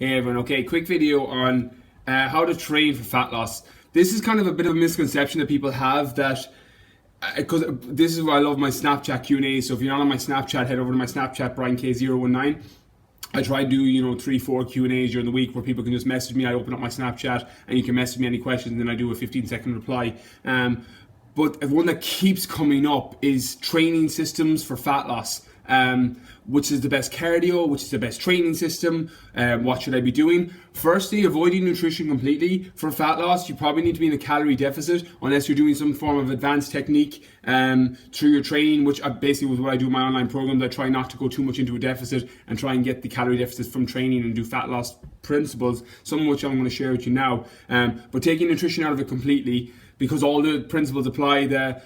Hey everyone, okay, quick video on how to train for fat loss. This is kind of a bit of a misconception that people have that, because this is why I love my Snapchat Q&A, so if you're not on my Snapchat, head over to my Snapchat, BrianK019. I try to do, 3-4 Q&As during the week where people can just message me. I open up my Snapchat and you can message me any questions and then I do a 15-second reply. But one that keeps coming up is training systems for fat loss. Which is the best cardio, which is the best training system, what should I be doing? Firstly, avoiding nutrition completely. For fat loss, you probably need to be in a calorie deficit unless you're doing some form of advanced technique through your training, which basically was what I do in my online programs. I try not to go too much into a deficit and try and get the calorie deficits from training and do fat loss principles, some of which I'm going to share with you now. But taking nutrition out of it completely, because all the principles apply. The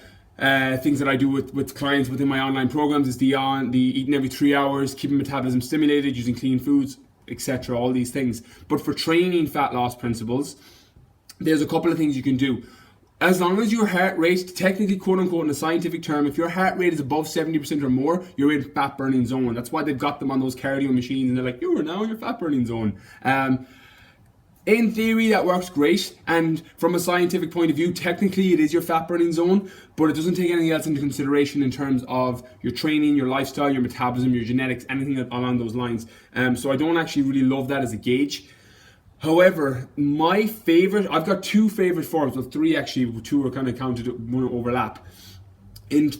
things that I do with clients within my online programs is the eating every 3 hours, keeping metabolism stimulated, using clean foods, etc. All these things. But for training fat loss principles, there's a couple of things you can do. As long as your heart rate, technically quote unquote in a scientific term, if your heart rate is above 70% or more, you're in fat burning zone. That's why they've got them on those cardio machines and they're like, you are now in your fat burning zone. In theory, that works great, and from a scientific point of view, technically it is your fat burning zone, but it doesn't take anything else into consideration in terms of your training, your lifestyle, your metabolism, your genetics, anything along those lines. So I don't actually really love that as a gauge. However, I've got two favorite forms, well, three actually, two are kind of counted, one overlap.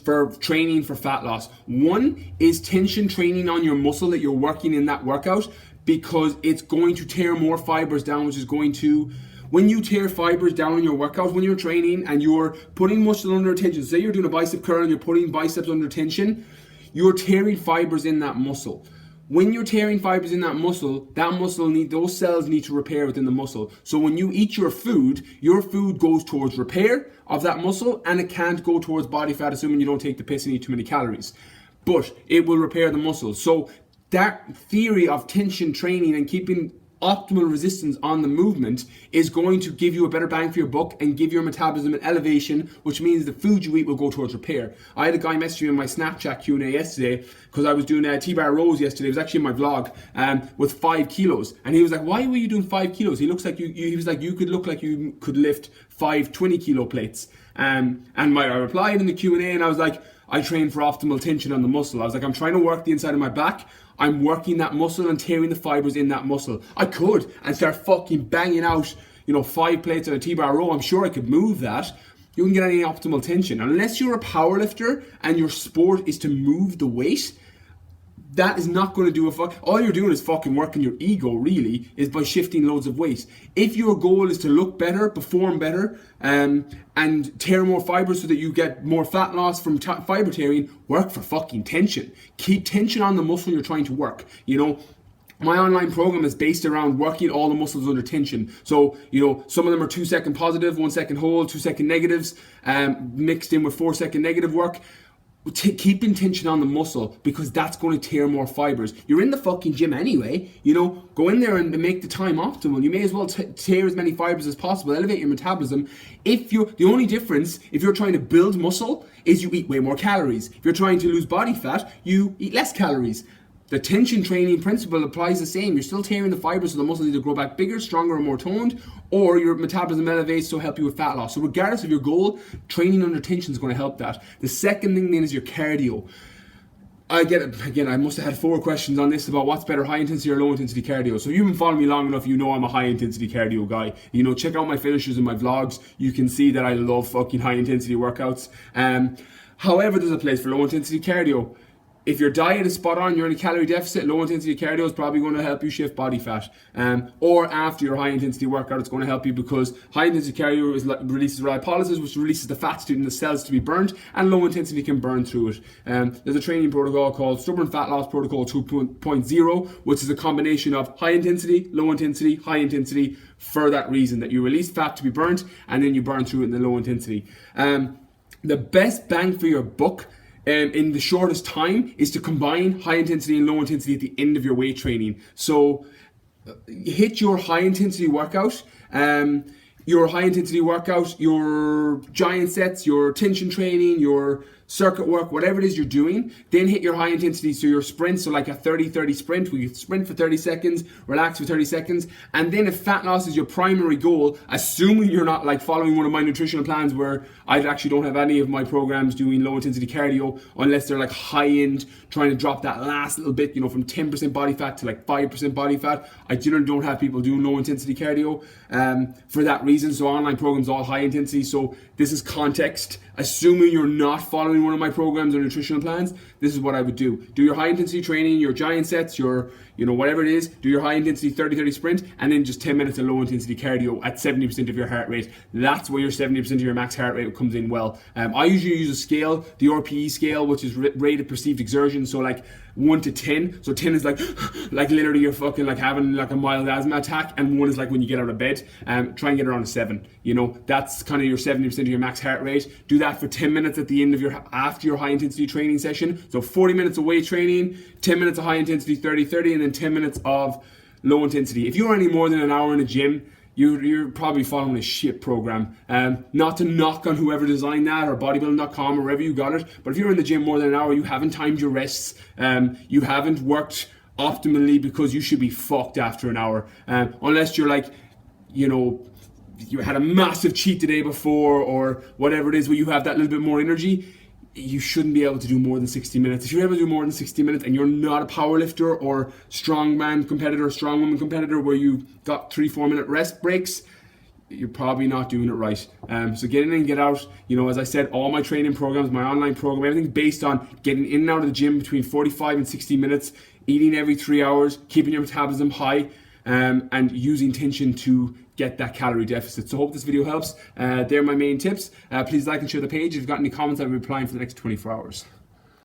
For training for fat loss. One is tension training on your muscle that you're working in that workout, because it's going to tear more fibers down, which is going to, when you tear fibers down in your workout, when you're training and you're putting muscle under tension, say you're doing a bicep curl and you're putting biceps under tension, you're tearing fibers in that muscle. When you're tearing fibers in that muscle those cells need to repair within the muscle. So when you eat your food goes towards repair of that muscle, and it can't go towards body fat, assuming you don't take the piss and eat too many calories. But it will repair the muscle. So that theory of tension training and keeping optimal resistance on the movement is going to give you a better bang for your buck and give your metabolism an elevation, which means the food you eat will go towards repair. I had a guy message me in my Snapchat Q&A yesterday because I was doing T-bar rows yesterday. It was actually in my vlog with 5 kilos, and he was like, "Why were you doing 5 kilos? He looks like he was like, you could look like you could lift 5 20-kilo plates." I replied in the Q&A and I was like, I train for optimal tension on the muscle. I was like, I'm trying to work the inside of my back. I'm working that muscle and tearing the fibers in that muscle. I could and start fucking banging out, 5 plates on a T-bar row. I'm sure I could move that. You wouldn't get any optimal tension. Unless you're a power lifter and your sport is to move the weight, that is not going to do all you're doing is fucking working your ego, really, is by shifting loads of weight. If your goal is to look better, perform better, and tear more fibers so that you get more fat loss from fiber tearing, work for fucking tension. Keep tension on the muscle you're trying to work. My online program is based around working all the muscles under tension. So, some of them are 2-second positive, 1-second hold, 2-second negatives, mixed in with 4-second negative work. Keeping tension on the muscle, because that's going to tear more fibers. You're in the fucking gym anyway, go in there and make the time optimal. You may as well tear as many fibers as possible, elevate your metabolism. The only difference, if you're trying to build muscle, is you eat way more calories. If you're trying to lose body fat, you eat less calories. The tension training principle applies the same. You're still tearing the fibers, so the muscles either grow back bigger, stronger, or more toned, or your metabolism elevates to help you with fat loss. So regardless of your goal, training under tension is going to help that. The second thing then is your cardio. I must have had 4 questions on this about what's better, high intensity or low intensity cardio. So if you've been following me long enough, I'm a high intensity cardio guy. Check out my finishers in my vlogs. You can see that I love fucking high intensity workouts. However, there's a place for low intensity cardio. If your diet is spot on, you're in a calorie deficit, low intensity cardio is probably going to help you shift body fat. Or after your high intensity workout, it's going to help you, because high intensity cardio releases lipolysis, which releases the fats in the cells to be burnt, and low intensity can burn through it. There's a training protocol called Stubborn Fat Loss Protocol 2.0, which is a combination of high intensity, high intensity, for that reason, that you release fat to be burnt, and then you burn through it in the low intensity. The best bang for your buck in the shortest time is to combine high intensity and low intensity at the end of your weight training. So hit your high intensity workout, your giant sets, your tension training, your circuit work, whatever it is you're doing, then hit your high intensity, so your sprint, so like a 30-30 sprint, where you sprint for 30 seconds, relax for 30 seconds, and then if fat loss is your primary goal, assuming you're not like following one of my nutritional plans where I actually don't have any of my programs doing low intensity cardio unless they're like high end, trying to drop that last little bit, from 10% body fat to like 5% body fat. I generally don't have people doing low intensity cardio for that reason. So online programs all high intensity. So this is context. Assuming you're not following one of my programs or nutritional plans, this is what I would do. Do your high intensity training, your giant sets, your whatever it is, do your high intensity 30-30 sprint, and then just 10 minutes of low intensity cardio at 70% of your heart rate. That's where your 70% of your max heart rate comes in well. I usually use a scale, the RPE scale, which is rate of perceived exertion. So like 1 to 10. So 10 is like literally you're fucking like having like a mild asthma attack, and 1 is like when you get out of bed. Try and get around a 7. That's kind of your 70% of your max heart rate. Do that for 10 minutes at the end of after your high intensity training session. So 40 minutes of weight training, 10 minutes of high intensity 30-30, and then 10 minutes of low intensity. If you're any more than an hour in a gym, you're probably following a shit program. Not to knock on whoever designed that, or bodybuilding.com, or wherever you got it, but if you're in the gym more than an hour, you haven't timed your rests, you haven't worked optimally, because you should be fucked after an hour. Unless you're like, you had a massive cheat the day before, or whatever it is, where you have that little bit more energy, you shouldn't be able to do more than 60 minutes. If you're able to do more than 60 minutes and you're not a power lifter or strongman competitor, strongwoman competitor, where you got 3-4 minute rest breaks, you're probably not doing it right. So get in and get out. As I said, all my training programs, my online program, everything's based on getting in and out of the gym between 45 and 60 minutes, eating every 3 hours, keeping your metabolism high, and using tension to get that calorie deficit. So hope this video helps. They're my main tips. Please like and share the page. If you've got any comments, I'll be replying for the next 24 hours.